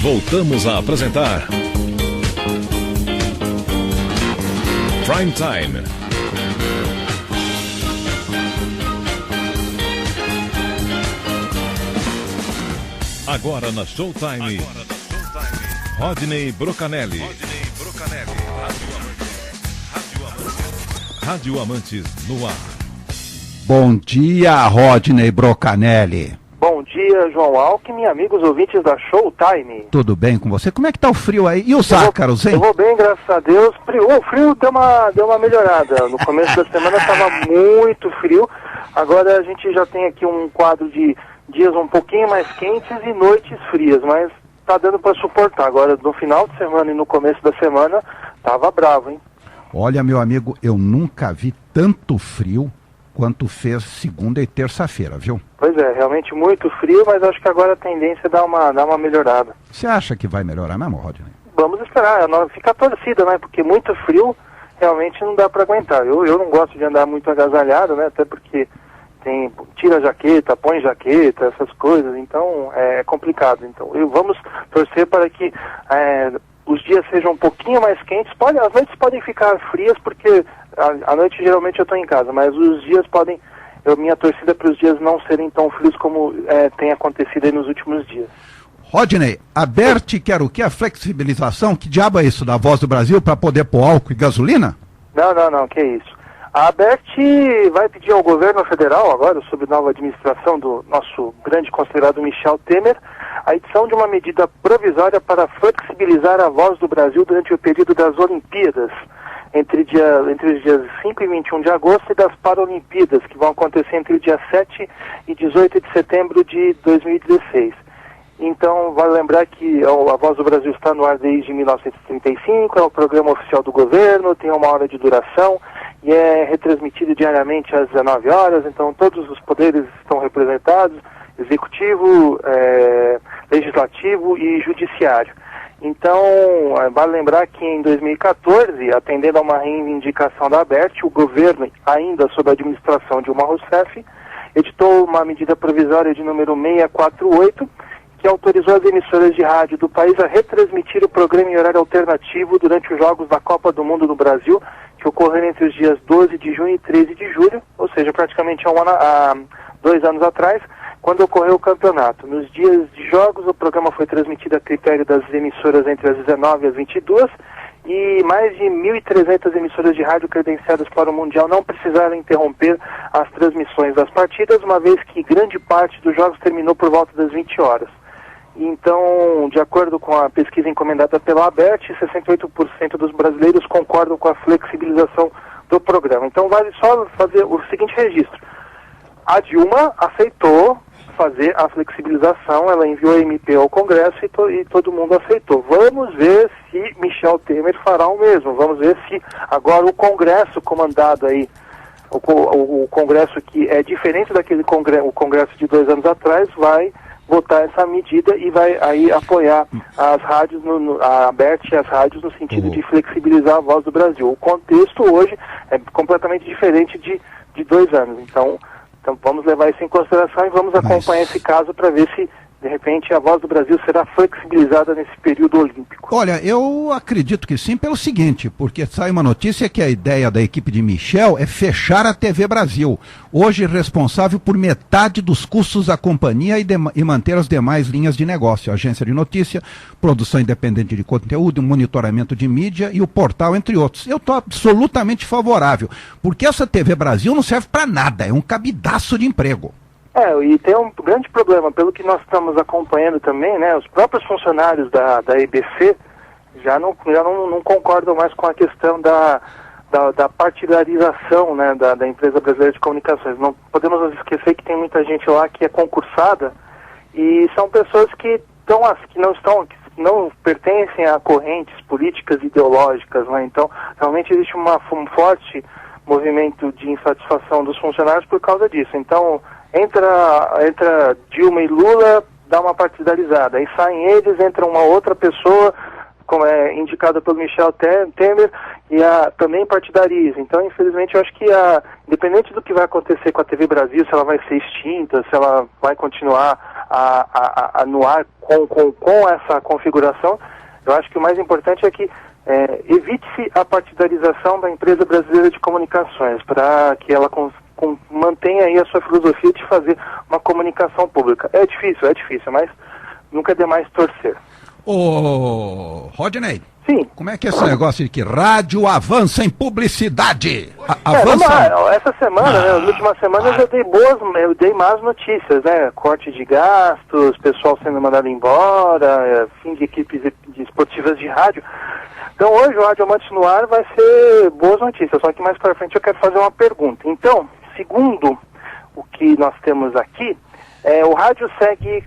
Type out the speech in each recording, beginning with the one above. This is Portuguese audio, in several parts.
Voltamos a apresentar Prime Time. Agora na Showtime, Rodney Brocanelli. Rádio Amantes no ar. Bom dia, Rodney Brocanelli. Bom dia, João Alckmin, amigos ouvintes da Showtime. Tudo bem com você? Como é que tá o frio aí? E os ácaros, hein? Eu vou bem, graças a Deus. O frio deu uma melhorada. No começo da semana estava muito frio. Agora a gente já tem aqui um quadro de dias um pouquinho mais quentes e noites frias, mas tá dando para suportar. Agora, no final de semana e no começo da semana, tava bravo, hein? Olha, meu amigo, eu nunca vi tanto frio quanto fez segunda e terça-feira, viu? Pois é, realmente muito frio, mas acho que agora a tendência é dar uma melhorada. Você acha que vai melhorar mesmo, Rodney? Vamos esperar, fica a torcida, né? Porque muito frio realmente não dá para aguentar. Eu não gosto de andar muito agasalhado, né? Até porque tira a jaqueta, põe jaqueta, essas coisas, então é complicado. Então vamos torcer para que os dias sejam um pouquinho mais quentes. As noites podem ficar frias, porque à noite geralmente eu estou em casa, mas os dias podem, minha torcida para os dias não serem tão frios como tem acontecido aí nos últimos dias. Rodney, a Berti quer o quê? A flexibilização? Que diabo é isso da Voz do Brasil para poder pôr álcool e gasolina? Não, que isso. A ABERT vai pedir ao governo federal, agora, sob nova administração do nosso grande considerado Michel Temer, a edição de uma medida provisória para flexibilizar a Voz do Brasil durante o período das Olimpíadas, entre os dias 5 e 21 de agosto e das Paralimpíadas, que vão acontecer entre o dia 7 e 18 de setembro de 2016. Então, vale lembrar que a Voz do Brasil está no ar desde 1935, é o programa oficial do governo, tem 1 hora de duração e é retransmitido diariamente às 19 horas, então todos os poderes estão representados, executivo, legislativo e judiciário. Então, vale lembrar que em 2014, atendendo a uma reivindicação da ABERT, o governo, ainda sob a administração de Dilma Rousseff, editou uma medida provisória de número 648, que autorizou as emissoras de rádio do país a retransmitir o programa em horário alternativo durante os Jogos da Copa do Mundo no Brasil, que ocorreram entre os dias 12 de junho e 13 de julho, ou seja, praticamente há 2 anos atrás, quando ocorreu o campeonato. Nos dias de jogos, o programa foi transmitido a critério das emissoras entre as 19 e as 22, e mais de 1.300 emissoras de rádio credenciadas para o Mundial não precisaram interromper as transmissões das partidas, uma vez que grande parte dos jogos terminou por volta das 20 horas. Então, de acordo com a pesquisa encomendada pela ABERT, 68% dos brasileiros concordam com a flexibilização do programa. Então, vale só fazer o seguinte registro. A Dilma aceitou fazer a flexibilização, ela enviou a MP ao Congresso e todo mundo aceitou. Vamos ver se Michel Temer fará o mesmo. Vamos ver se agora o Congresso comandado aí, o Congresso que é diferente daquele o Congresso de 2 anos atrás, vai votar essa medida e vai aí apoiar as rádios, a ABERT e as rádios no sentido de flexibilizar a Voz do Brasil. O contexto hoje é completamente diferente de 2 anos. Então vamos levar isso em consideração e vamos acompanhar esse caso para ver se, de repente, a Voz do Brasil será flexibilizada nesse período olímpico. Olha, eu acredito que sim, pelo seguinte, porque sai uma notícia que a ideia da equipe de Michel é fechar a TV Brasil, hoje responsável por metade dos custos da companhia e manter as demais linhas de negócio, agência de notícia, produção independente de conteúdo, monitoramento de mídia e o portal, entre outros. Eu estou absolutamente favorável, porque essa TV Brasil não serve para nada, é um cabidaço de emprego. E tem um grande problema, pelo que nós estamos acompanhando também, né, os próprios funcionários da EBC já não concordam mais com a questão da partidarização, né, da empresa brasileira de comunicações. Não podemos nos esquecer que tem muita gente lá que é concursada e são pessoas que não pertencem a correntes políticas ideológicas, né? Então realmente existe um forte movimento de insatisfação dos funcionários por causa disso. Então entra Dilma e Lula, dá uma partidarizada, aí saem eles, entra uma outra pessoa, como é indicada pelo Michel Temer, também partidariza. Então, infelizmente, eu acho que independente do que vai acontecer com a TV Brasil, se ela vai ser extinta, se ela vai continuar no ar com essa configuração, eu acho que o mais importante é que evite-se a partidarização da empresa brasileira de comunicações, para que ela mantenha aí a sua filosofia de fazer uma comunicação pública. É difícil, mas nunca é demais torcer. Ô, Rodney. Sim. Como é que é esse negócio de que rádio avança em publicidade? Avança? Essa semana, né, nas últimas semanas eu dei más notícias, né? Corte de gastos, pessoal sendo mandado embora, fim de equipes esportivas de rádio. Então hoje o Rádio Amantes no Ar vai ser boas notícias, só que mais para frente eu quero fazer uma pergunta. Então, segundo o que nós temos aqui, o rádio segue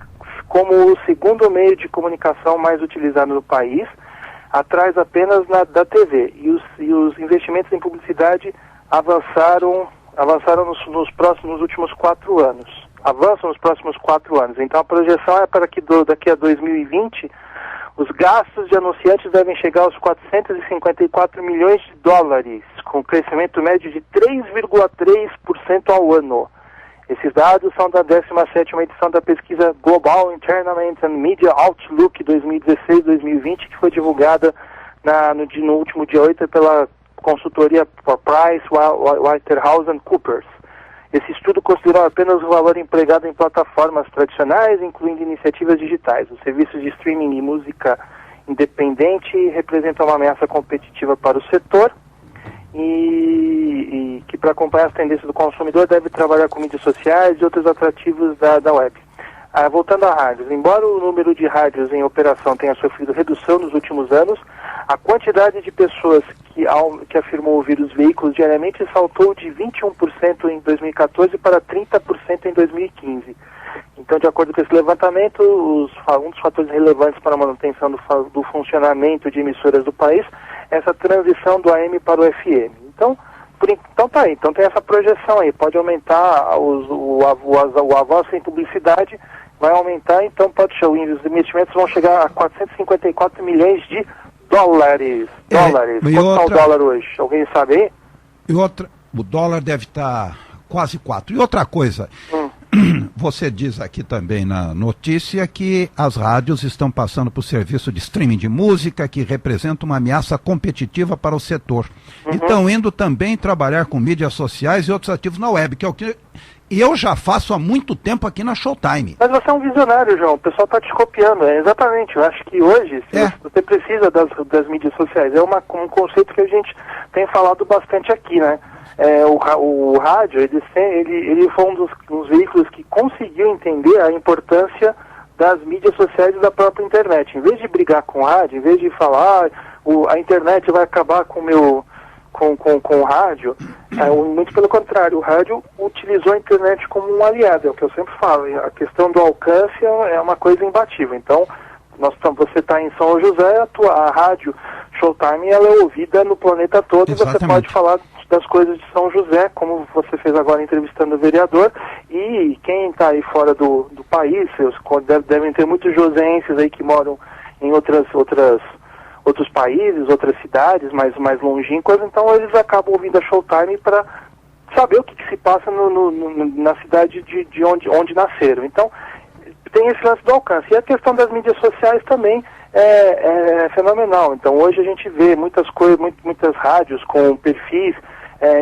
como o segundo meio de comunicação mais utilizado no país, atrás apenas da TV. E os investimentos em publicidade avançaram nos últimos 4 anos. Avançam nos próximos 4 anos. Então a projeção é para que daqui a 2020 os gastos de anunciantes devem chegar aos 454 milhões de dólares, com crescimento médio de 3,3% ao ano. Esses dados são da 17ª edição da pesquisa Global Entertainment and Media Outlook 2016-2020, que foi divulgada no último dia 8 pela consultoria PricewaterhouseCoopers. Esse estudo considerou apenas o valor empregado em plataformas tradicionais, incluindo iniciativas digitais. Os serviços de streaming e música independente representam uma ameaça competitiva para o setor, e que para acompanhar as tendências do consumidor deve trabalhar com mídias sociais e outros atrativos da web. Voltando a rádios, embora o número de rádios em operação tenha sofrido redução nos últimos anos, a quantidade de pessoas que afirmou ouvir os veículos diariamente saltou de 21% em 2014 para 30% em 2015. Então, de acordo com esse levantamento, um dos fatores relevantes para a manutenção do funcionamento de emissoras do país é essa transição do AM para o FM. Então tá aí. Então tem essa projeção aí. Pode aumentar o avanço em publicidade, vai aumentar, então os investimentos vão chegar a 454 milhões de dólares. Quanto está o dólar hoje? Alguém sabe aí? O dólar deve estar quase 4. E outra coisa, você diz aqui também na notícia que as rádios estão passando por serviço de streaming de música que representa uma ameaça competitiva para o setor. E estão indo também trabalhar com mídias sociais e outros ativos na web, que é o que eu já faço há muito tempo aqui na Showtime. Mas você é um visionário, João. O pessoal está te copiando. Exatamente. Eu acho que hoje você precisa das mídias sociais. É um conceito que a gente tem falado bastante aqui, né? O rádio, ele foi um dos veículos que conseguiu entender a importância das mídias sociais e da própria internet. Em vez de brigar com o rádio, em vez de falar a internet vai acabar com o rádio, muito pelo contrário, o rádio utilizou a internet como um aliado, é o que eu sempre falo. A questão do alcance é uma coisa imbatível. Então, você está em São José, a rádio Showtime ela é ouvida no planeta todo. Exatamente. E você pode falar das coisas de São José, como você fez agora entrevistando o vereador, e quem está aí fora do país, devem ter muitos josenses aí que moram em outros países, outras cidades mais longínquas, então eles acabam ouvindo a Showtime para saber o que se passa na cidade de onde nasceram. Então, tem esse lance do alcance. E a questão das mídias sociais também é fenomenal. Então, hoje a gente vê muitas rádios com perfis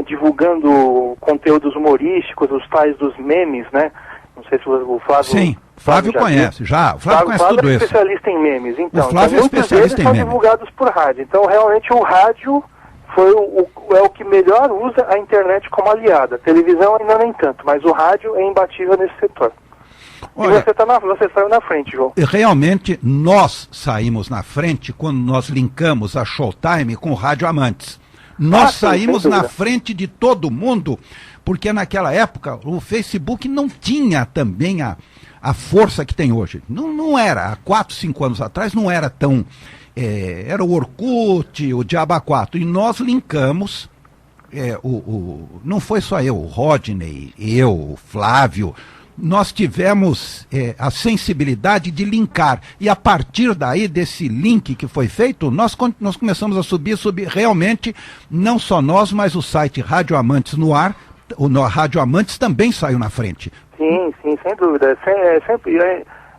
divulgando conteúdos humorísticos, os tais dos memes, né? Não sei se o Flávio... Sim, Flávio conhece, já. O Flávio conhece tudo isso. É especialista em memes. Então, o Flávio é especialista em memes. São divulgados por rádio. Então, realmente, o rádio é o que melhor usa a internet como aliada. A televisão ainda nem tanto, mas o rádio é imbatível nesse setor. Olha, e você saiu na frente, João. Realmente, nós saímos na frente quando nós linkamos a Showtime com o Rádio Amantes. Nós saímos na frente de todo mundo, porque naquela época o Facebook não tinha também a força que tem hoje. Não era, há 4, 5 anos atrás não era tão... era o Orkut, o Diaba 4, e nós linkamos, não foi só eu, o Rodney, o Flávio, nós tivemos a sensibilidade de linkar. E a partir daí, desse link que foi feito, nós começamos a subir realmente, não só nós, mas o site Rádio Amantes no ar, o Rádio Amantes também saiu na frente. Sim, sem dúvida.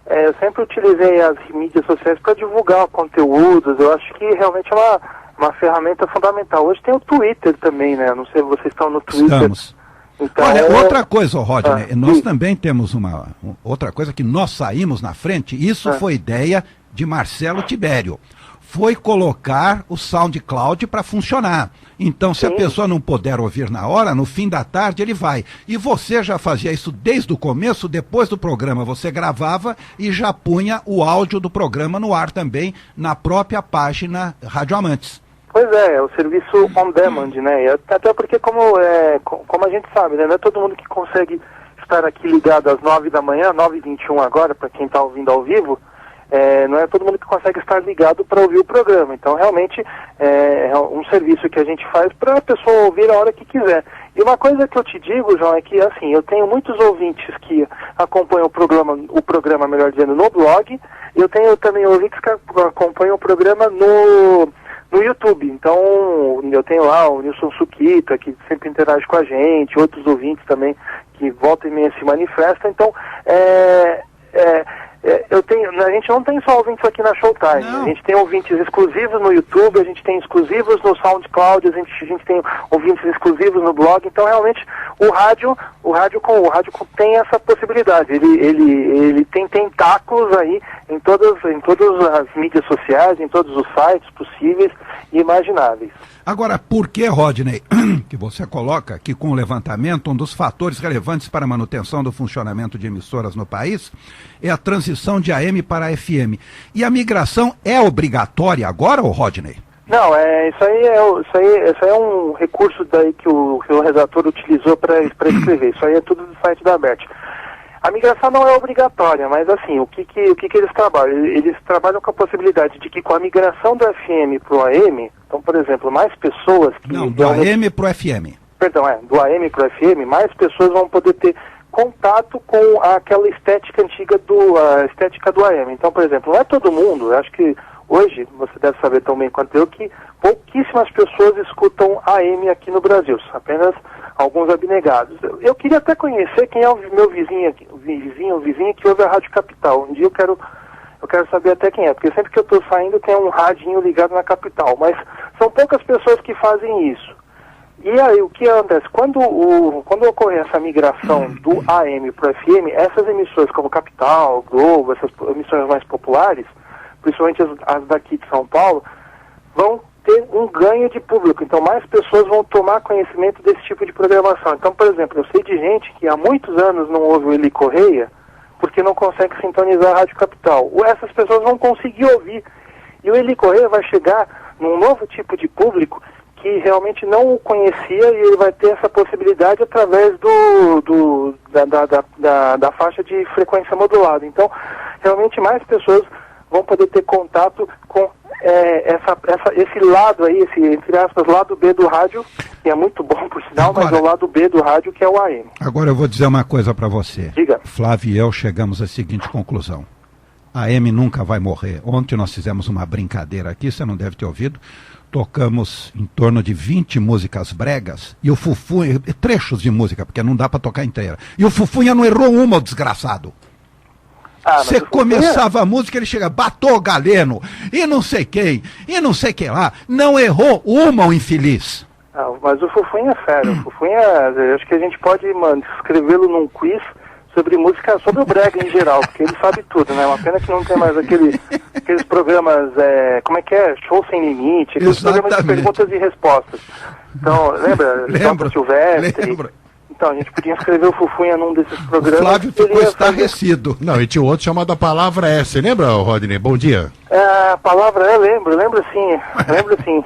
Eu sempre utilizei as mídias sociais para divulgar conteúdos. Eu acho que realmente é uma ferramenta fundamental. Hoje tem o Twitter também, né? Não sei se vocês estão no Twitter. Estamos. Então, olha, outra coisa, Rodney, nós também temos outra coisa que nós saímos na frente, isso foi ideia de Marcelo Tibério. Foi colocar o SoundCloud para funcionar. Então, se a pessoa não puder ouvir na hora, no fim da tarde ele vai. E você já fazia isso desde o começo, depois do programa você gravava e já punha o áudio do programa no ar também, na própria página Rádio Amantes. Pois é o serviço on demand, né? Até porque, como a gente sabe, né? Não é todo mundo que consegue estar aqui ligado às 9 da manhã, 9h21 agora, para quem está ouvindo ao vivo, não é todo mundo que consegue estar ligado para ouvir o programa. Então, realmente, é um serviço que a gente faz para a pessoa ouvir a hora que quiser. E uma coisa que eu te digo, João, é que, assim, eu tenho muitos ouvintes que acompanham o programa, melhor dizendo, no blog, e eu tenho também ouvintes que acompanham o programa no YouTube. Então, eu tenho lá o Nilson Suquita, que sempre interage com a gente, outros ouvintes também que volta e meia se manifestam. Então, a gente não tem só ouvintes aqui na Showtime. Não. A gente tem ouvintes exclusivos no YouTube, a gente tem exclusivos no SoundCloud, a gente tem ouvintes exclusivos no blog. Então, realmente, o rádio tem essa possibilidade. Ele tem tentáculos aí em todas as mídias sociais, em todos os sites possíveis e imagináveis. Agora, por que, Rodney, que você coloca que com o levantamento, um dos fatores relevantes para a manutenção do funcionamento de emissoras no país é a transição de AM para FM. E a migração é obrigatória agora, Rodney? Não, isso aí é um recurso daí que o redator utilizou para escrever. Isso aí é tudo do site da ABERT. A migração não é obrigatória, mas assim, o que eles trabalham? Eles trabalham com a possibilidade de que com a migração do FM para o AM, então, por exemplo, mais pessoas... do AM para o FM. Perdão, do AM para o FM, mais pessoas vão poder ter contato com aquela estética antiga a estética do AM. Então, por exemplo, não é todo mundo, eu acho que hoje, você deve saber tão bem quanto eu, que pouquíssimas pessoas escutam AM aqui no Brasil, apenas alguns abnegados. Eu queria até conhecer quem é o meu vizinho que ouve a Rádio Capital. Um dia eu quero saber até quem é, porque sempre que eu estou saindo tem um radinho ligado na Capital, mas são poucas pessoas que fazem isso. E aí, o que acontece? Quando ocorrer essa migração do AM para o FM, essas emissoras como Capital, Globo, essas emissoras mais populares, principalmente as daqui de São Paulo, vão ter um ganho de público. Então, mais pessoas vão tomar conhecimento desse tipo de programação. Então, por exemplo, eu sei de gente que há muitos anos não ouve o Eli Correia porque não consegue sintonizar a Rádio Capital. Essas pessoas vão conseguir ouvir. E o Eli Correia vai chegar num novo tipo de público que realmente não o conhecia, e ele vai ter essa possibilidade através da faixa de frequência modulada. Então, realmente mais pessoas vão poder ter contato com esse lado aí, esse, entre aspas, lado B do rádio, que é muito bom, por sinal, mas é o lado B do rádio, que é o AM. Agora eu vou dizer uma coisa para você. Diga. Flávio e eu chegamos à seguinte conclusão. A AM nunca vai morrer. Ontem nós fizemos uma brincadeira aqui, você não deve ter ouvido. Tocamos em torno de 20 músicas bregas, e o Fufunha, trechos de música, porque não dá para tocar inteira. E o Fufunha não errou uma, o desgraçado. Você começava a música, ele chega, batou Galeno, e não sei quem, e não sei quem lá, não errou uma, o infeliz. Mas o Fufunha é fera, o Fufunha, acho que a gente pode, escrevê-lo num quiz sobre música, sobre o brega em geral, porque ele sabe tudo, né? Uma pena que não tem mais aqueles programas, como é que é? Show Sem Limite, aqueles programas de perguntas e respostas. Então, lembra? Silvestre. Lembro. Então, a gente podia escrever o Fufunha num desses programas. O Flávio ficou estarrecido. Não, e tinha outro chamado A Palavra É. Você lembra, Rodney? Bom dia. A Palavra É, lembro sim.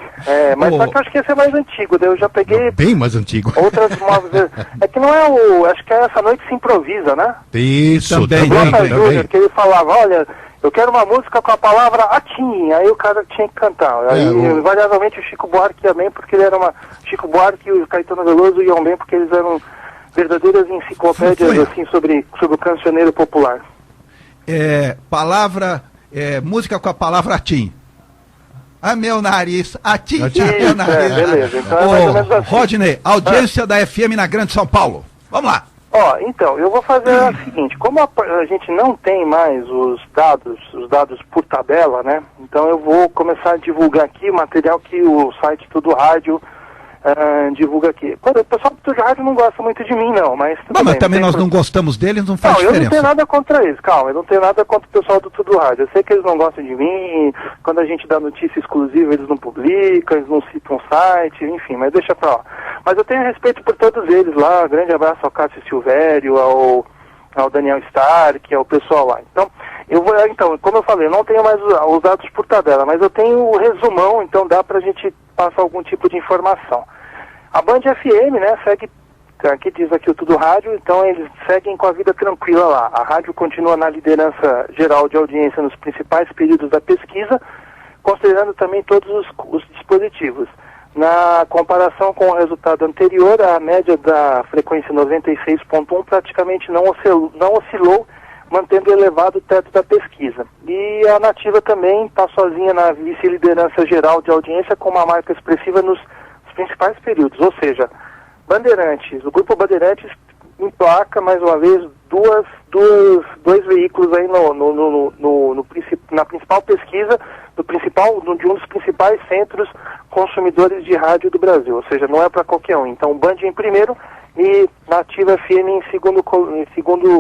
Mas só que eu acho que esse é mais antigo, daí eu já peguei... Bem mais antigo. Outras móveis. É que não é acho que é Essa Noite Se Improvisa, né? Isso, também. Júnior, que ele falava, olha, eu quero uma música com a palavra atim, aí o cara tinha que cantar. Aí, invariavelmente, o Chico Buarque ia bem, porque ele era Chico Buarque e o Caetano Veloso iam bem, porque eles eram verdadeiras enciclopédias assim sobre o cancioneiro popular. Música com a palavra atim. A meu nariz, atim, Isso, meu nariz. beleza. Então é mais ou menos assim. Rodney, audiência da FM na Grande São Paulo. Vamos lá. Então, eu vou fazer o seguinte, como a gente não tem mais os dados por tabela, né? Então eu vou começar a divulgar aqui o material que o site Tudo Rádio divulga aqui. O pessoal do Tudo Rádio não gosta muito de mim, não, mas tudo Mas bem, também nós não gostamos deles, não faz diferença. Eu não tenho nada contra eles, calma, eu não tenho nada contra o pessoal do Tudo Rádio. Eu sei que eles não gostam de mim, quando a gente dá notícia exclusiva eles não publicam, eles não citam o site, enfim, mas deixa pra lá. Mas eu tenho respeito por todos eles lá, grande abraço ao Cássio Silvério, ao Daniel Stark, ao pessoal lá. Então, como eu falei, eu não tenho mais os dados por tabela, mas eu tenho o resumão, então dá pra gente passar algum tipo de informação. A Band FM, né, segue, aqui diz aqui o Tudo Rádio, então eles seguem com a vida tranquila lá. A rádio continua na liderança geral de audiência nos principais períodos da pesquisa, considerando também todos os dispositivos. Na comparação com o resultado anterior, a média da frequência 96.1 praticamente não oscilou, mantendo elevado o teto da pesquisa. E a Nativa também está sozinha na vice-liderança geral de audiência com uma marca expressiva nos principais períodos, ou seja, Bandeirantes, o Grupo Bandeirantes emplaca mais uma vez dois veículos aí na principal pesquisa de um dos principais centros consumidores de rádio do Brasil, ou seja, não é para qualquer um. Então, Band em primeiro e Nativa FM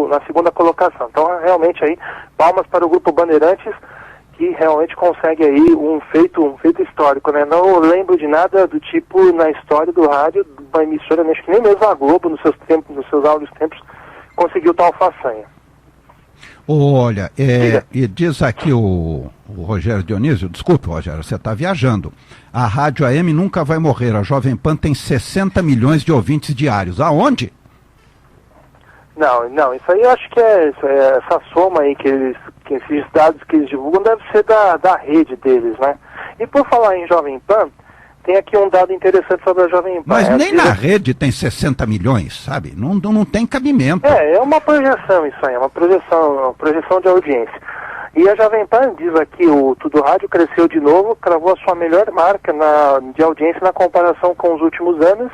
na segunda colocação. Então, realmente aí, palmas para o Grupo Bandeirantes, que realmente consegue aí um feito histórico, né? Não lembro de nada do tipo na história do rádio, uma emissora, acho que nem mesmo a Globo, nos seus áureos tempos, conseguiu tal façanha. Olha, e diz aqui o Rogério Dionísio, desculpe, Rogério, você está viajando. A Rádio AM nunca vai morrer, a Jovem Pan tem 60 milhões de ouvintes diários. Aonde? Não, isso aí eu acho que essa soma aí que esses dados que eles divulgam deve ser da rede deles, né? E por falar em Jovem Pan, tem aqui um dado interessante sobre a Jovem Pan. Mas nem na rede tem 60 milhões, sabe? Não tem cabimento. É uma projeção isso aí, uma projeção de audiência. E a Jovem Pan, diz aqui, o Tudo Rádio cresceu de novo, cravou a sua melhor marca de audiência na comparação com os últimos anos.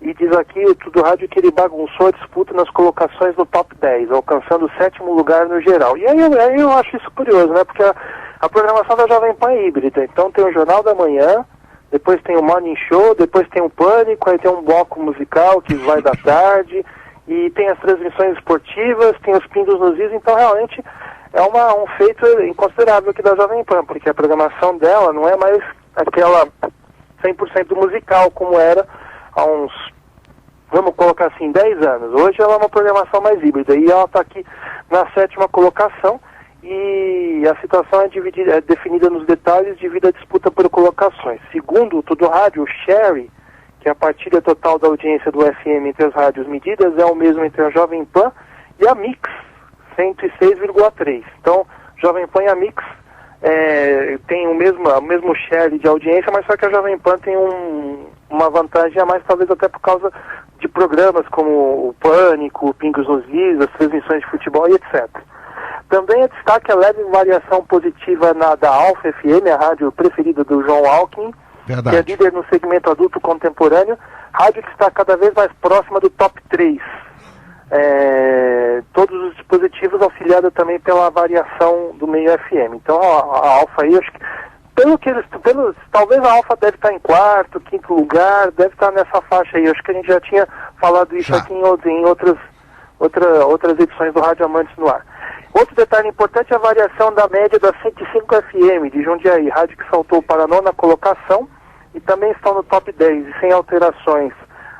E diz aqui o Tudo Rádio que ele bagunçou a disputa nas colocações no top 10, alcançando o 7º lugar no geral. E aí eu acho isso curioso, né? Porque a programação da Jovem Pan é híbrida. Então tem o Jornal da Manhã, depois tem o Morning Show, depois tem o Pânico, aí tem um bloco musical que vai da tarde, e tem as transmissões esportivas, tem os pingos nos is. Então realmente é um feito inconsiderável aqui da Jovem Pan, porque a programação dela não é mais aquela 100% musical como era há uns, vamos colocar assim, 10 anos. Hoje ela é uma programação mais híbrida e ela está aqui na 7ª colocação e a situação é definida nos detalhes devido à disputa por colocações. Segundo o Tudo Rádio, o share, que é a partilha total da audiência do FM entre as rádios medidas, é o mesmo entre a Jovem Pan e a Mix, 106,3. Então, Jovem Pan e a Mix tem o mesmo share de audiência, mas só que a Jovem Pan tem uma vantagem a mais, talvez até por causa de programas como o Pânico, o Pingos nos Is, as transmissões de futebol e etc. Também é destaque a leve variação positiva da Alfa FM, a rádio preferida do João Alckmin, Verdade. Que é líder no segmento adulto contemporâneo, rádio que está cada vez mais próxima do top 3. Todos os dispositivos auxiliados também pela variação do meio FM. Então a Alfa aí, acho que talvez a Alfa deve estar em 4º, 5º lugar, deve estar nessa faixa aí. Acho que a gente já tinha falado isso aqui em outras edições do Rádio Amantes no Ar. Outro detalhe importante é a variação da média da 105 FM de Jundiaí, rádio que saltou para a 9ª colocação e também estão no top 10 e sem alterações.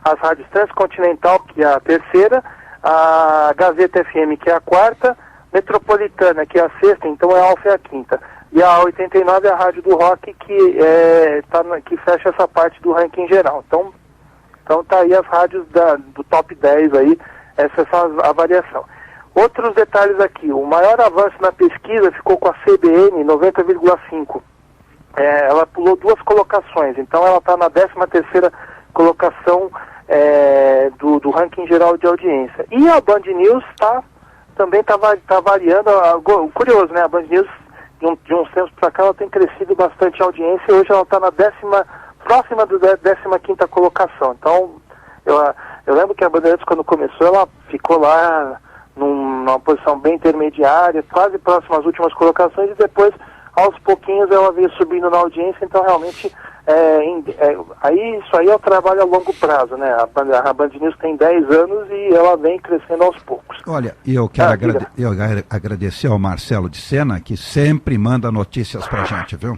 As rádios Transcontinental, que é a 3ª, a Gazeta FM, que é a 4ª, Metropolitana, que é a 6ª, então a Alfa é a 5ª. E a 89 é a rádio do rock que fecha essa parte do ranking geral. Então tá aí as rádios do top 10 aí, essa é só a variação. Outros detalhes aqui, o maior avanço na pesquisa ficou com a CBN, 90,5. Ela pulou 2 colocações, então ela está na 13ª colocação do ranking geral de audiência. E a Band News também está variando. Curioso, né? A Band News, de uns tempos para cá, ela tem crescido bastante a audiência e hoje ela está próxima da 15ª colocação. Então, eu lembro que a Bandeirantes, quando começou, ela ficou lá numa posição bem intermediária, quase próxima às últimas colocações, e depois, aos pouquinhos, ela veio subindo na audiência. Então, realmente, isso aí é o trabalho a longo prazo, né? A Band News tem 10 anos e ela vem crescendo aos poucos. Olha, eu quero agradecer ao Marcelo de Sena, que sempre manda notícias pra gente, viu?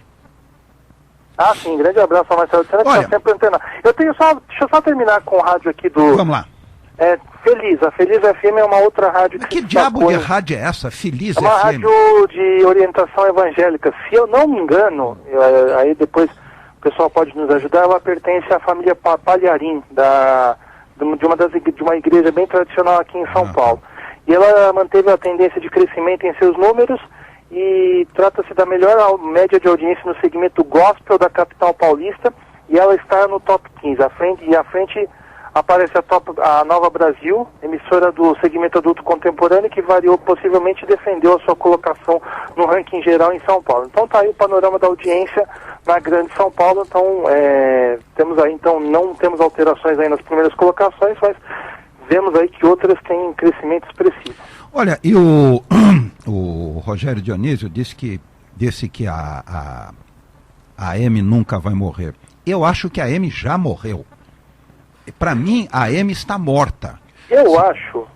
Ah, sim, grande abraço ao Marcelo de Sena, que está sempre antenado. Deixa eu só terminar com o rádio aqui do... Vamos lá. Feliz, a Feliz FM é uma outra rádio que diabo de rádio é essa? Feliz FM? É uma rádio de orientação evangélica. Se eu não me engano, aí depois o pessoal pode nos ajudar, ela pertence à família Palharim, de uma igreja bem tradicional aqui em São Paulo. E ela manteve a tendência de crescimento em seus números e trata-se da melhor média de audiência no segmento gospel da capital paulista, e ela está no top 15. À frente aparece a Nova Brasil, emissora do segmento adulto contemporâneo, que possivelmente defendeu a sua colocação no ranking geral em São Paulo. Então tá aí o panorama da audiência na Grande São Paulo. Então não temos alterações aí nas primeiras colocações, mas vemos aí que outras têm crescimento expressivo. Olha, e o Rogério Dionísio disse que a AM nunca vai morrer. Eu acho que a AM já morreu. Para mim, a AM está morta. Eu acho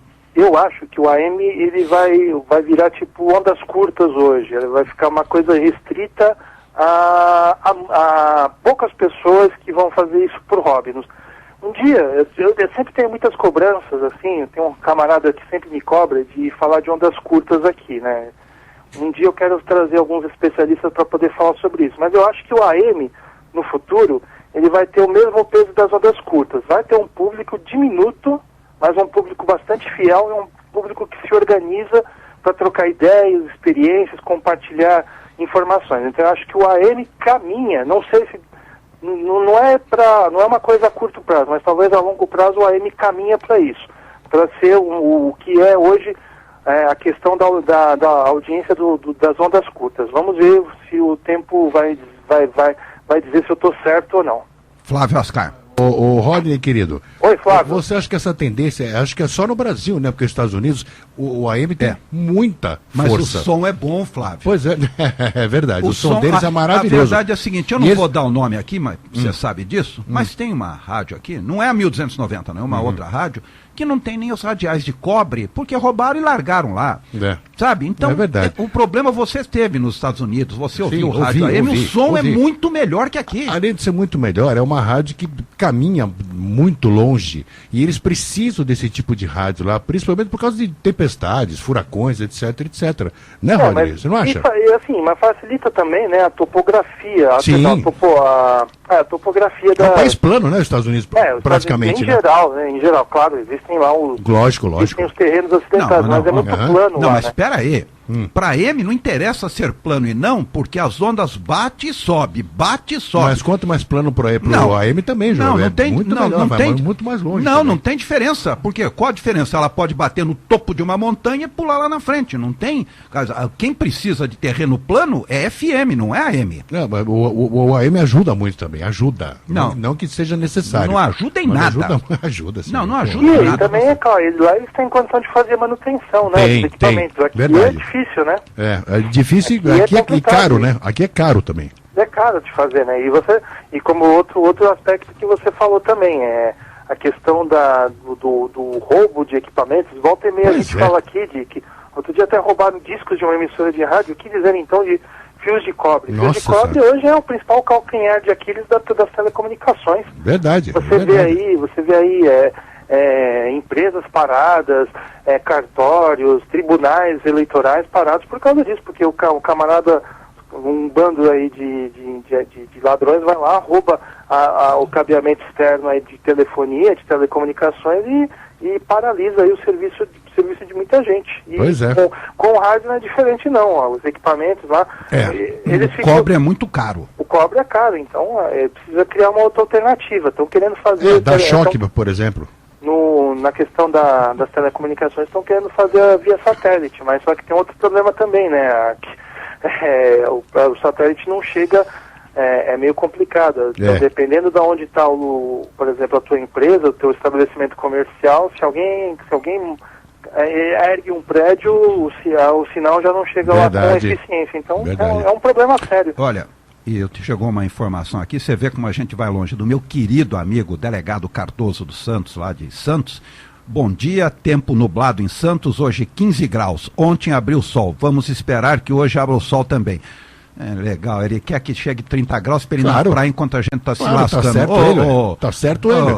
que o AM ele vai virar tipo ondas curtas hoje. Ele vai ficar uma coisa restrita a poucas pessoas que vão fazer isso por hobby. Um dia, eu sempre tenho muitas cobranças, assim, eu tenho um camarada que sempre me cobra de falar de ondas curtas aqui, né? Um dia eu quero trazer alguns especialistas para poder falar sobre isso, mas eu acho que o AM, no futuro, ele vai ter o mesmo peso das ondas curtas. Vai ter um público diminuto, mas um público bastante fiel, e um público que se organiza para trocar ideias, experiências, compartilhar informações. Então eu acho que o AM caminha, não sei se... Não é uma coisa a curto prazo, mas talvez a longo prazo o AM caminha para isso, para ser o que é hoje a questão da audiência das ondas curtas. Vamos ver se o tempo vai dizer se eu estou certo ou não. Flávio Ascar. O Rodney, querido. Oi, Flávio. Você acha que essa tendência, acho que é só no Brasil, né? Porque os Estados Unidos, o AM tem muita força. Mas o som é bom, Flávio. Pois é, é verdade. O som deles é maravilhoso. A verdade é a seguinte, eu não vou dar o nome aqui, mas você sabe disso, mas tem uma rádio aqui, não é a 1290, não é uma outra rádio, que não tem nem os radiais de cobre, porque roubaram e largaram lá. Sabe? Então, é verdade. O problema você teve nos Estados Unidos, você ouviu o rádio AM, o som ouvi. É muito melhor que aqui. Além de ser muito melhor, é uma rádio que caminha muito longe, e eles precisam desse tipo de rádio lá, principalmente por causa de tempestades, furacões, etc, etc. Né, Rodrigo? Você não acha? Assim, mas facilita também, né, a topografia. Sim. A topografia É um país plano, né, os Estados Unidos, praticamente, em geral, né? Em geral, claro, existem lá os... Lógico. Existem os terrenos acidentados, mas é muito plano Não, lá, mas né? espera aí. Para AM não interessa ser plano e não, porque as ondas bate e sobe. Mas quanto mais plano pro AM também, João. Não tem, muito melhor, não tem, muito mais longe. Não tem diferença. Porque qual a diferença? Ela pode bater no topo de uma montanha e pular lá na frente. Não tem. Quem precisa de terreno plano é FM, não é AM. Não, mas o AM ajuda muito também, ajuda. Não que seja necessário. Não ajuda em nada. Ajuda sim. Não ajuda em nada. E também é claro, lá eles têm condição de fazer manutenção, né? Dos equipamentos. Aqui é difícil, né? É difícil aqui e caro, né? Aqui é caro também. É caro de fazer, né? E como outro aspecto que você falou também, é a questão do roubo de equipamentos. Volta e meia a gente fala aqui de que outro dia até roubaram discos de uma emissora de rádio. O que dizer então de fios de cobre? Fios de cobre hoje é o principal calcanhar de Aquiles das telecomunicações. Verdade. Você vê aí empresas paradas, cartórios, tribunais eleitorais parados por causa disso, porque o camarada, um bando aí de ladrões vai lá, rouba o cabeamento externo aí de telefonia, de telecomunicações e paralisa aí o serviço de muita gente. E pois é. Com o rádio não é diferente não, os equipamentos lá... O cobre é muito caro. O cobra é caro, então precisa criar uma outra alternativa. Estão querendo fazer... Da choque, por exemplo. Na questão das telecomunicações, estão querendo fazer via satélite, mas só que tem outro problema também, né? O satélite não chega, é meio complicado. Então, dependendo de onde está, por exemplo, a tua empresa, o teu estabelecimento comercial, se alguém ergue um prédio, o sinal já não chega lá com eficiência. Então, é um problema sério. Olha, e chegou uma informação aqui, você vê como a gente vai longe, do meu querido amigo, delegado Cardoso dos Santos, lá de Santos. Bom dia, tempo nublado em Santos, hoje 15 graus. Ontem abriu o sol, vamos esperar que hoje abra o sol também. Legal, ele quer que chegue 30 graus para ele ir na praia enquanto a gente está se lascando. Tá certo ele.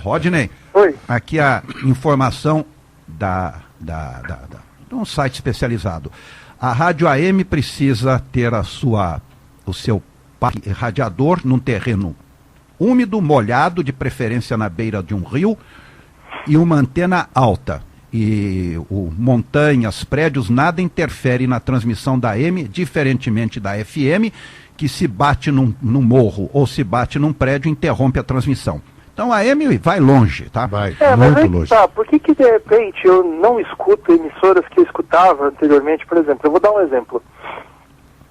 Rodney, Oi. Aqui a informação de um site especializado. A rádio AM precisa ter o seu parque radiador num terreno úmido, molhado, de preferência na beira de um rio, e uma antena alta. E montanhas, prédios, nada interfere na transmissão da AM, diferentemente da FM, que se bate num morro ou se bate num prédio, interrompe a transmissão. Então a AM vai longe, tá? Vai, muito longe. Tá, por que de repente eu não escuto emissoras que eu escutava anteriormente? Por exemplo, eu vou dar um exemplo.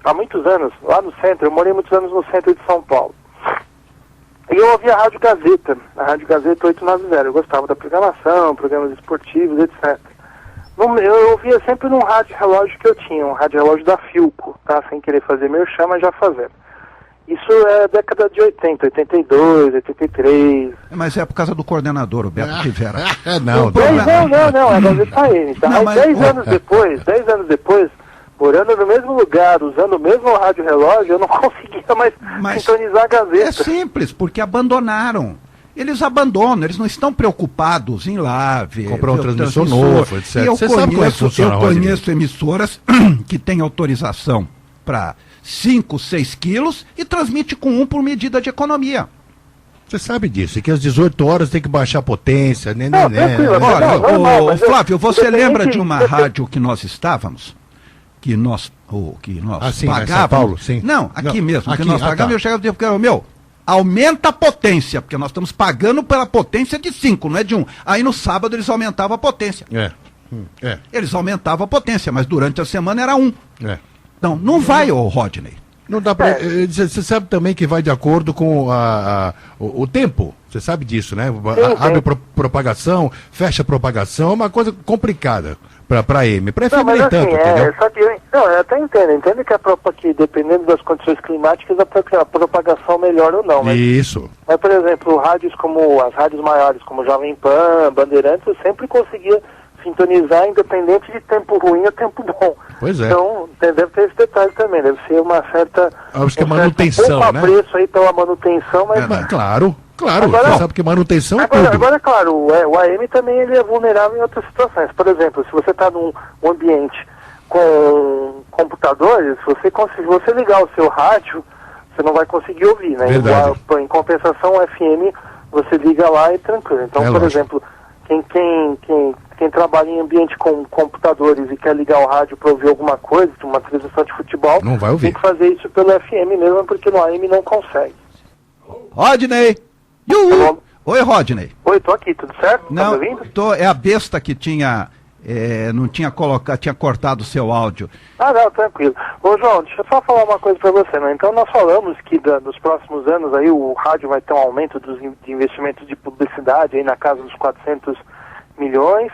Há muitos anos, lá no centro, eu morei muitos anos no centro de São Paulo. E eu ouvia a Rádio Gazeta, 890. Eu gostava da programação, programas esportivos, etc. Eu ouvia sempre num rádio relógio que eu tinha, um rádio relógio da Philco, tá? Sem querer fazer merchan, mas já fazendo. Isso é década de 80, 82, 83. Mas é por causa do coordenador, o Beto Rivera. Não, a Gazeta AM. Tá? Não, Aí 10 anos depois, morando no mesmo lugar, usando o mesmo rádio relógio, eu não conseguia mais sintonizar a Gazeta. É simples, porque abandonaram. Eles abandonam, eles não estão preocupados em ir lá ver. Comprar um transmissor novo, etc. E eu conheço emissoras que têm autorização para 5, 6 quilos e transmite com 1 por medida de economia. Você sabe disso, que às 18 horas tem que baixar a potência, né? Olha, Flávio, você lembra de uma rádio que nós estávamos? Que nós pagávamos? São Paulo, sim. Não, aqui mesmo, aqui, que nós pagávamos, eu chegava e dizia, aumenta a potência, porque nós estamos pagando pela potência de 5, não é de 1. Aí no sábado eles aumentavam a potência. Eles aumentavam a potência, mas durante a semana era 1. Então, não vai, Rodney. Não dá para. Você sabe também que vai de acordo com o tempo. Você sabe disso, né? Abre propagação, fecha propagação, é uma coisa complicada para a AM. Prefiro nem tanto, entendeu? Só que eu até entendo que dependendo das condições climáticas, a propagação melhora ou não. Isso. Mas, por exemplo, rádios como as rádios maiores, como Jovem Pan, Bandeirantes, eu sempre conseguia sintonizar independente de tempo ruim ou tempo bom. Pois é. Então, deve ter esse detalhe também, deve ser uma certa... Acho que é manutenção, né? preço aí pela manutenção, mas... Claro, agora, você sabe que manutenção é tudo. Agora, claro, o AM também ele é vulnerável em outras situações. Por exemplo, se você está num ambiente com computadores, se você ligar o seu rádio, você não vai conseguir ouvir, né? Verdade. Em compensação, o FM, você liga lá e tranquilo. Então, por exemplo, quem trabalha em ambiente com computadores e quer ligar o rádio para ouvir alguma coisa, uma transmissão de futebol, não vai ouvir. Tem que fazer isso pelo FM mesmo, porque no AM não consegue. Rodney! Oi, Rodney. Oi, tô aqui, tudo certo? Não, tá me ouvindo? É a besta que não tinha colocado, tinha cortado o seu áudio. Não, tranquilo. Ô, João, deixa eu só falar uma coisa para você, né? Então nós falamos que nos próximos anos aí o rádio vai ter um aumento de investimentos de publicidade aí na casa dos 400 milhões.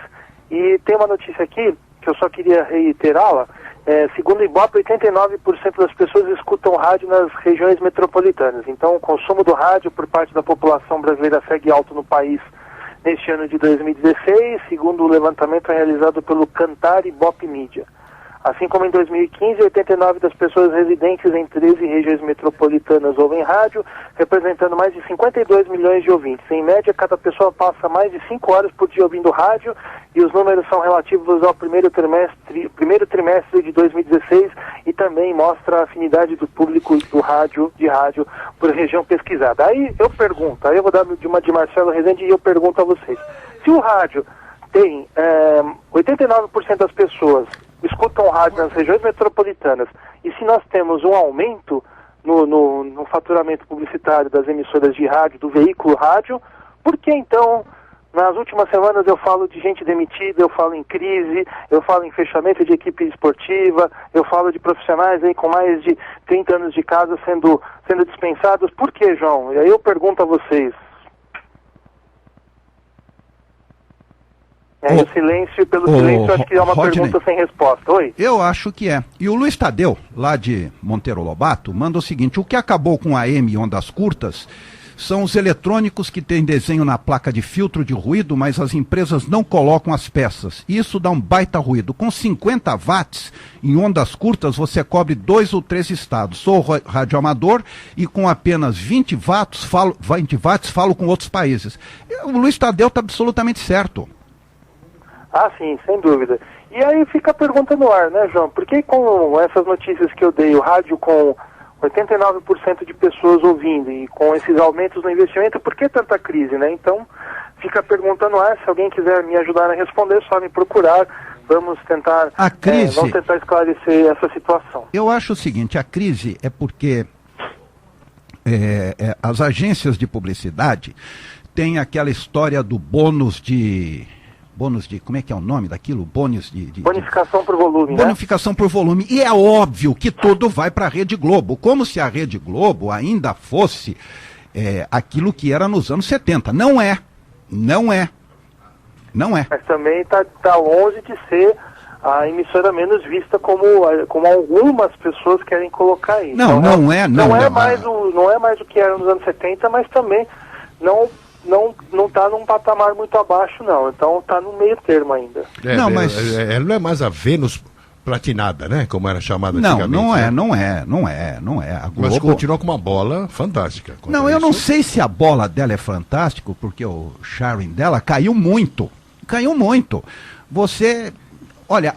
E tem uma notícia aqui, que eu só queria reiterá-la. Segundo o Ibope, 89% das pessoas escutam rádio nas regiões metropolitanas. Então, o consumo do rádio por parte da população brasileira segue alto no país neste ano de 2016, segundo o levantamento realizado pelo Cantar Ibope Mídia. Assim como em 2015, 89% das pessoas residentes em 13 regiões metropolitanas ouvem rádio, representando mais de 52 milhões de ouvintes. Em média, cada pessoa passa mais de 5 horas por dia ouvindo rádio, e os números são relativos ao primeiro trimestre de 2016 e também mostra a afinidade do público de rádio por região pesquisada. Aí eu vou dar de uma de Marcelo Rezende e eu pergunto a vocês. Se o rádio tem 89% das pessoas escutam rádio nas regiões metropolitanas, e se nós temos um aumento no faturamento publicitário das emissoras de rádio, do veículo rádio, por que então, nas últimas semanas eu falo de gente demitida, eu falo em crise, eu falo em fechamento de equipe esportiva, eu falo de profissionais aí com mais de 30 anos de casa sendo dispensados? Por que, João? E aí eu pergunto a vocês. O silêncio, pelo silêncio, acho que é uma Rodney, pergunta sem resposta. Oi? Eu acho que é. E o Luiz Tadeu, lá de Monteiro Lobato, manda o seguinte: o que acabou com a AM e ondas curtas são os eletrônicos que têm desenho na placa de filtro de ruído, mas as empresas não colocam as peças. Isso dá um baita ruído. Com 50 watts em ondas curtas, você cobre 2 ou 3 estados. Sou radioamador e com apenas 20 watts falo com outros países. O Luiz Tadeu está absolutamente certo. Ah, sim, sem dúvida. E aí fica a pergunta no ar, né, João? Por que com essas notícias que eu dei, o rádio com 89% de pessoas ouvindo e com esses aumentos no investimento, por que tanta crise, né? Então, fica a pergunta no ar. Se alguém quiser me ajudar a responder, é só me procurar. Vamos tentar, vamos tentar esclarecer essa situação. Eu acho o seguinte, a crise é porque as agências de publicidade têm aquela história do bônus de, como é que é o nome daquilo? Bonificação por volume, Bonificação por volume. E é óbvio que tudo vai para a Rede Globo, como se a Rede Globo ainda fosse aquilo que era nos anos 70. Não é. Mas também está longe de ser a emissora menos vista como algumas pessoas querem colocar aí. Não é mais o que era nos anos 70, mas também não está num patamar muito abaixo, não. Então está no meio termo ainda. Ela não é mais a Vênus platinada, né? Como era chamada antigamente. Não é. A Globo... Mas continua com uma bola fantástica. Não, eu não sei se a bola dela é fantástica, porque o sharing dela caiu muito. Você, olha,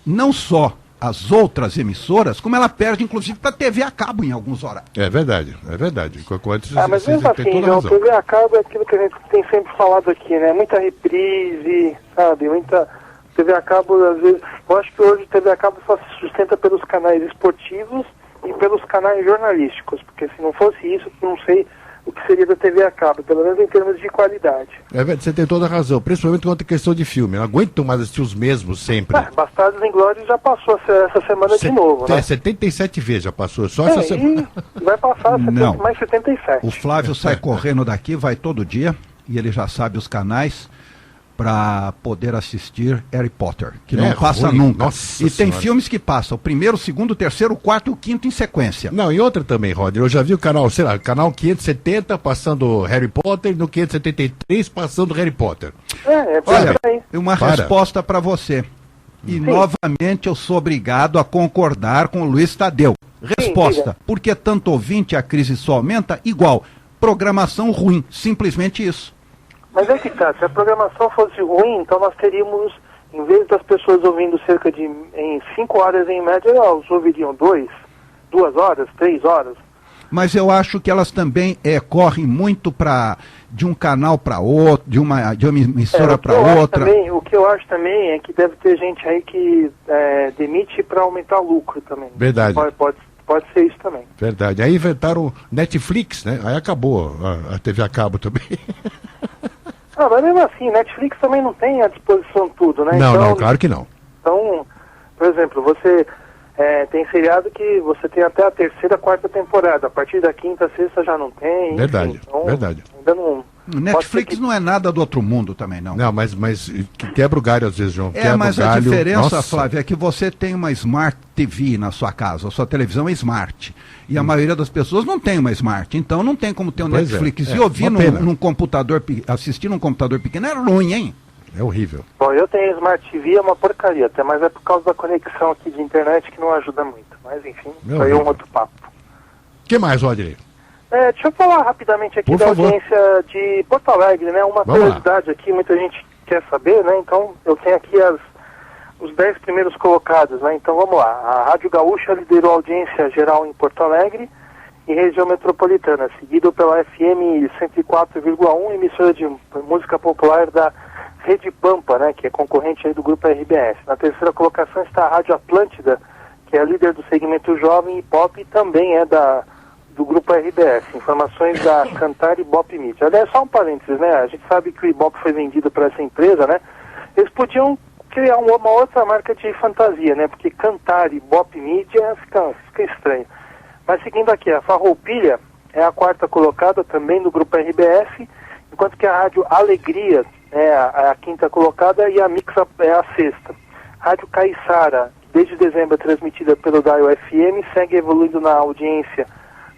não só as outras emissoras, como ela perde, inclusive, para a TV a cabo em alguns horários. É verdade. Mas mesmo assim, João, TV a cabo é aquilo que a gente tem sempre falado aqui, né? Muita reprise, sabe? Muita TV a cabo, às vezes... Eu acho que hoje TV a cabo só se sustenta pelos canais esportivos e pelos canais jornalísticos, porque se não fosse isso, eu não sei o que seria da TV a cabo, pelo menos em termos de qualidade. Você tem toda a razão, principalmente quanto a questão de filme. Não aguento mais assistir os mesmos sempre. Bastardos Inglórios já passou essa semana de novo, né? 77 vezes já passou, só essa semana. Vai passar mais 77. O Flávio sai correndo daqui, vai todo dia, e ele já sabe os canais para poder assistir Harry Potter, que não passa nunca. Nossa e tem senhora. filmes que passam o primeiro, o segundo, o terceiro, o quarto e o quinto em sequência. Não, e outra também, Roder, eu já vi o canal, canal 570 passando Harry Potter, no 573 passando Harry Potter. Olha, uma resposta para você. E novamente eu sou obrigado a concordar com o Luiz Tadeu. Resposta: por que tanto ouvinte a crise só aumenta? Igual, programação ruim, simplesmente isso. Mas é que tá, se a programação fosse ruim, então nós teríamos, em vez das pessoas ouvindo cerca de 5 horas em média, elas ouviriam 2 horas, 3 horas. Mas eu acho que elas também correm muito de um canal para outro, de uma emissora para outra. O que eu acho também é que deve ter gente aí que demite para aumentar o lucro também. Verdade. Pode ser isso também. Verdade. Aí inventaram Netflix, né? Aí acabou a TV a cabo também. Mas mesmo assim, Netflix também não tem à disposição tudo, né? Não, claro que não. Então, por exemplo, você tem seriado que você tem até a 3ª, 4ª temporada. A partir da 5ª, 6ª já não tem. Verdade, enfim, então, verdade. Ainda não... Netflix não é nada do outro mundo também, não. Não, mas quebra o galho às vezes, João. Mas a diferença, Flávio, é que você tem uma Smart TV na sua casa, a sua televisão é Smart. E a maioria das pessoas não tem uma Smart, então não tem como ter um Netflix. E ouvir num computador, assistir num computador pequeno é ruim, hein? É horrível. Bom, eu tenho Smart TV, é uma porcaria, até, mas é por causa da conexão aqui de internet que não ajuda muito. Mas enfim, isso aí é um outro papo. O que mais, Rodney? Deixa eu falar rapidamente aqui da audiência de Porto Alegre, né? Uma curiosidade aqui, muita gente quer saber, né? Então, eu tenho aqui os 10 primeiros colocados, né? Então, vamos lá. A Rádio Gaúcha liderou a audiência geral em Porto Alegre e região metropolitana, seguido pela FM 104,1, emissora de música popular da Rede Pampa, né, que é concorrente aí do Grupo RBS. Na terceira colocação está a Rádio Atlântida, que é a líder do segmento jovem e pop e também é do Grupo RBS. Informações da Cantar e Bop Media. Aliás, só um parênteses, né? A gente sabe que o Ibope foi vendido para essa empresa, né? Eles podiam criar uma outra marca de fantasia, né? Porque Cantar e Bop Media fica estranho. Mas seguindo aqui, a Farroupilha é a quarta colocada também do Grupo RBS, enquanto que a Rádio Alegria é a quinta colocada e a Mix é a sexta. Rádio Caiçara, desde dezembro transmitida pelo Dial FM, segue evoluindo na audiência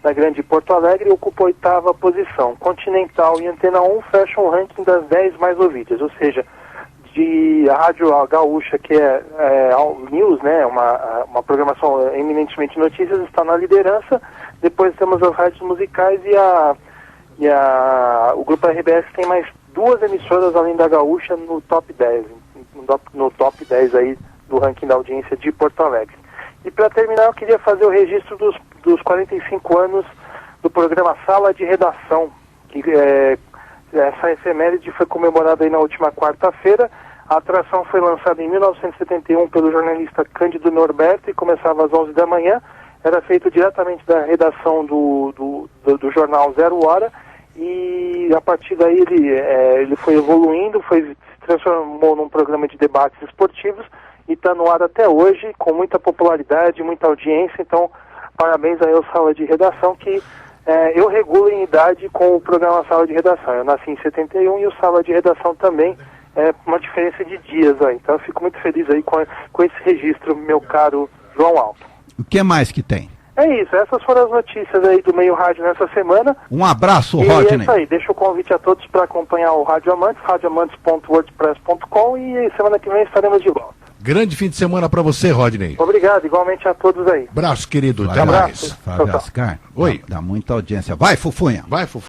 da Grande Porto Alegre e ocupa a oitava posição. Continental e Antena 1 fecham o ranking das 10 mais ouvidas, ou seja, a Rádio Gaúcha, que é All News, né, uma programação eminentemente notícias, está na liderança. Depois temos as rádios musicais e o Grupo RBS tem mais duas emissoras além da Gaúcha no top 10, no top 10 aí do ranking da audiência de Porto Alegre. E para terminar, eu queria fazer o registro dos 45 anos do programa Sala de Redação, que essa efeméride foi comemorada aí na última quarta-feira. A atração foi lançada em 1971 pelo jornalista Cândido Norberto e começava às 11 da manhã. Era feito diretamente da redação do jornal Zero Hora e a partir daí ele foi evoluindo, se transformou num programa de debates esportivos e está no ar até hoje, com muita popularidade, muita audiência. Então, parabéns aí ao Sala de Redação, que eu regulo em idade com o programa Sala de Redação. Eu nasci em 71 e o Sala de Redação também. É uma diferença de dias aí. Então eu fico muito feliz aí com esse registro, meu caro João Alto. O que mais que tem? É isso, essas foram as notícias aí do Meio Rádio nessa semana. Um abraço, Rodney. Rodney. É isso aí, deixa o convite a todos para acompanhar o Rádio Amantes, radioamantes.wordpress.com e semana que vem estaremos de volta. Grande fim de semana para você, Rodney. Obrigado, igualmente a todos aí. Abraço, querido. Até mais. Flávio Ascar. Oi. Dá muita audiência. Vai, Fufunha. Vai, Fufu.